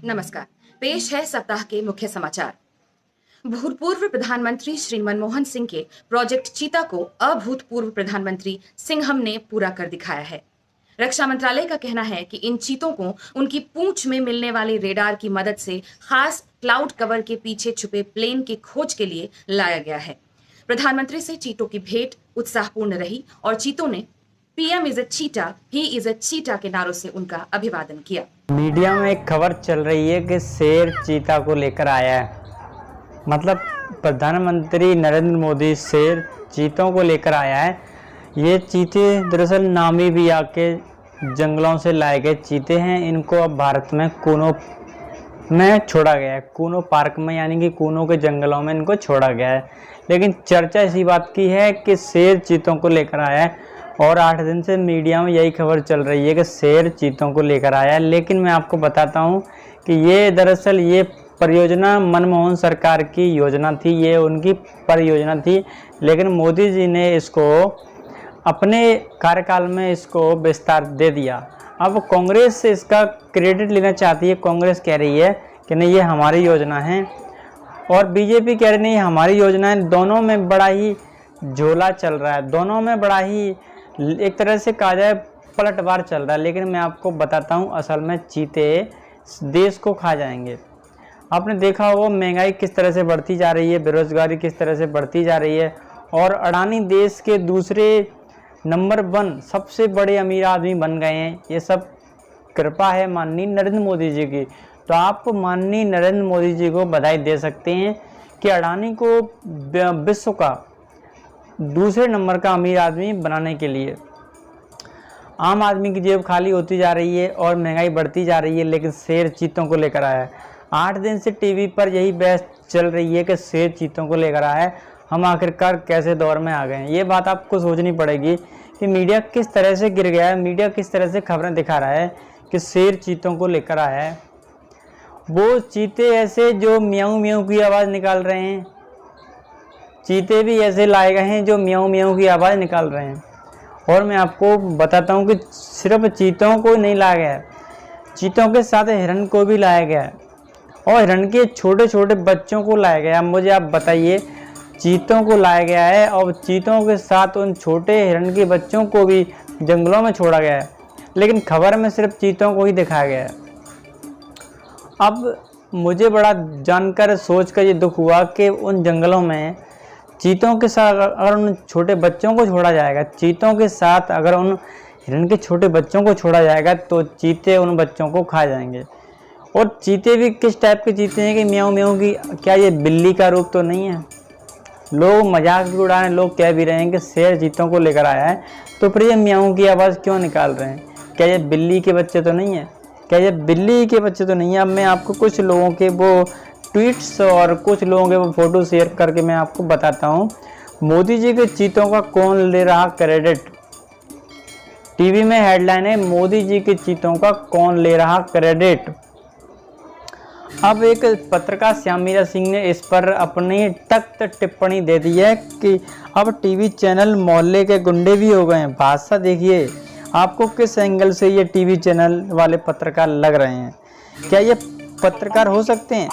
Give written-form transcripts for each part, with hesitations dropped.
नमस्कार। पेश है सप्ताह के मुख्य समाचार। भूतपूर्व प्रधानमंत्री श्री मनमोहन सिंह के प्रोजेक्ट चीता को अभूतपूर्व प्रधानमंत्री सिंघम ने पूरा कर दिखाया है। रक्षा मंत्रालय का कहना है कि इन चीतों को उनकी पूंछ में मिलने वाले रेडार की मदद से खास क्लाउड कवर के पीछे छुपे प्लेन की खोज के लिए लाया गया है। प्रधानमंत्री से चीतों की भेंट उत्साहपूर्ण रही और चीतों ने PM is a cheetah, he is a cheetah के नारों से उनका अभिवादन किया। मीडिया में एक खबर चल रही है कि शेर चीता को लेकर आया है। मतलब प्रधानमंत्री नरेंद्र मोदी शेर चीतों को लेकर आया है। ये चीते दरअसल नामीबिया के जंगलों से लाए गए चीते हैं। इनको अब भारत में कूनो में छोड़ा गया है, कूनो पार्क में, यानी कि कूनो के जंगलों में इनको छोड़ा गया है। लेकिन चर्चा इसी बात की है कि शेर चीतों को लेकर आया है और 8 दिन से मीडिया में यही खबर चल रही है कि शेर चीतों को लेकर आया है। लेकिन मैं आपको बताता हूं कि ये दरअसल ये परियोजना मनमोहन सरकार की योजना थी, ये उनकी परियोजना थी। लेकिन मोदी जी ने इसको अपने कार्यकाल में इसको विस्तार दे दिया। अब कांग्रेस से इसका क्रेडिट लेना चाहती है। कांग्रेस कह रही है कि नहीं ये हमारी योजना है और बीजेपी कह रही नहीं हमारी योजना है। दोनों में बड़ा ही झोला चल रहा है, दोनों में बड़ा ही एक तरह से कहा जाए पलटवार चल रहा है। लेकिन मैं आपको बताता हूँ असल में चीते देश को खा जाएंगे। आपने देखा होगा महंगाई किस तरह से बढ़ती जा रही है, बेरोजगारी किस तरह से बढ़ती जा रही है और अडानी देश के दूसरे नंबर 1 सबसे बड़े अमीर आदमी बन गए हैं। ये सब कृपा है माननीय नरेंद्र मोदी जी की। तो आप माननीय नरेंद्र मोदी जी को बधाई दे सकते हैं कि अडानी को विश्व का दूसरे नंबर का अमीर आदमी बनाने के लिए। आम आदमी की जेब खाली होती जा रही है और महंगाई बढ़ती जा रही है, लेकिन शेर चीतों को लेकर आया है। 8 दिन से टीवी पर यही बहस चल रही है कि शेर चीतों को लेकर आया है। हम आखिरकार कैसे दौर में आ गए हैं, ये बात आपको सोचनी पड़ेगी कि मीडिया किस तरह से गिर गया है। मीडिया किस तरह से खबरें दिखा रहा है कि शेर चीतों को लेकर आया है। वो चीते ऐसे जो म्याऊं म्याऊं की आवाज़ निकाल रहे हैं, चीते भी ऐसे लाए गए हैं जो म्याऊं म्याऊं की आवाज़ निकाल रहे हैं। और मैं आपको बताता हूँ कि सिर्फ चीतों को नहीं लाया गया है, चीतों के साथ हिरण को भी लाया गया है और हिरण के छोटे छोटे बच्चों को लाया गया है। मुझे आप बताइए, चीतों को लाया गया है और चीतों के साथ उन छोटे हिरण के बच्चों को भी जंगलों में छोड़ा गया है, लेकिन खबर में सिर्फ चीतों को ही दिखाया गया है। अब मुझे बड़ा जानकर सोच कर ये दुख हुआ कि उन जंगलों में चीतों के साथ अगर उन छोटे बच्चों को छोड़ा जाएगा, चीतों के साथ अगर उन हिरण के छोटे बच्चों को छोड़ा जाएगा तो चीते उन बच्चों को खा जाएंगे। और चीते भी किस टाइप के चीते हैं कि म्याऊं म्याऊं की, क्या ये बिल्ली का रूप तो नहीं है? लोग मजाक भी उड़ा रहे हैं, लोग कह भी रहे हैं कि शेर चीतों को लेकर आया है, तो फिर ये म्याऊं की आवाज़ क्यों निकाल रहे हैं? क्या ये बिल्ली के बच्चे तो नहीं है? क्या ये बिल्ली के बच्चे तो नहीं है? अब मैं आपको कुछ लोगों के वो ट्वीट्स और कुछ लोगों के वो फोटो शेयर करके मैं आपको बताता हूँ। मोदी जी के चीतों का कौन ले रहा क्रेडिट? टीवी में हेडलाइन है, मोदी जी के चीतों का कौन ले रहा क्रेडिट। अब एक पत्रकार श्याम मीरा सिंह ने इस पर अपनी सख्त टिप्पणी दे दी है कि अब टीवी चैनल मोहल्ले के गुंडे भी हो गए हैं। भाषा देखिए, आपको किस एंगल से ये टीवी चैनल वाले पत्रकार लग रहे हैं? क्या ये पत्रकार हो सकते हैं?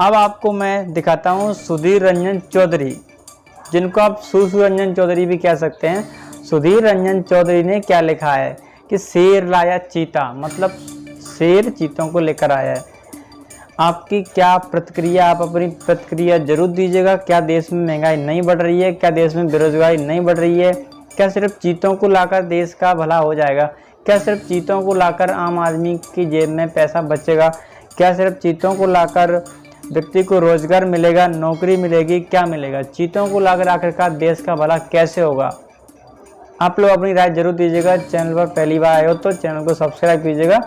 अब आपको मैं दिखाता हूँ सुधीर रंजन चौधरी, जिनको आप सुसु रंजन चौधरी भी कह सकते हैं। सुधीर रंजन चौधरी ने क्या लिखा है कि शेर लाया चीता, मतलब शेर चीतों को लेकर आया है। आपकी क्या प्रतिक्रिया, आप अपनी प्रतिक्रिया जरूर दीजिएगा। क्या देश में महंगाई नहीं बढ़ रही है? क्या देश में बेरोजगारी नहीं बढ़ रही है? क्या सिर्फ चीतों को लाकर देश का भला हो जाएगा? क्या सिर्फ चीतों को लाकर आम आदमी की जेब में पैसा बचेगा? क्या सिर्फ चीतों को लाकर व्यक्ति को रोजगार मिलेगा, नौकरी मिलेगी? क्या मिलेगा? चीतों को लाकर आखिरकार देश का भला कैसे होगा? आप लोग अपनी राय जरूर दीजिएगा। चैनल पर पहली बार आए हो तो चैनल को सब्सक्राइब कीजिएगा।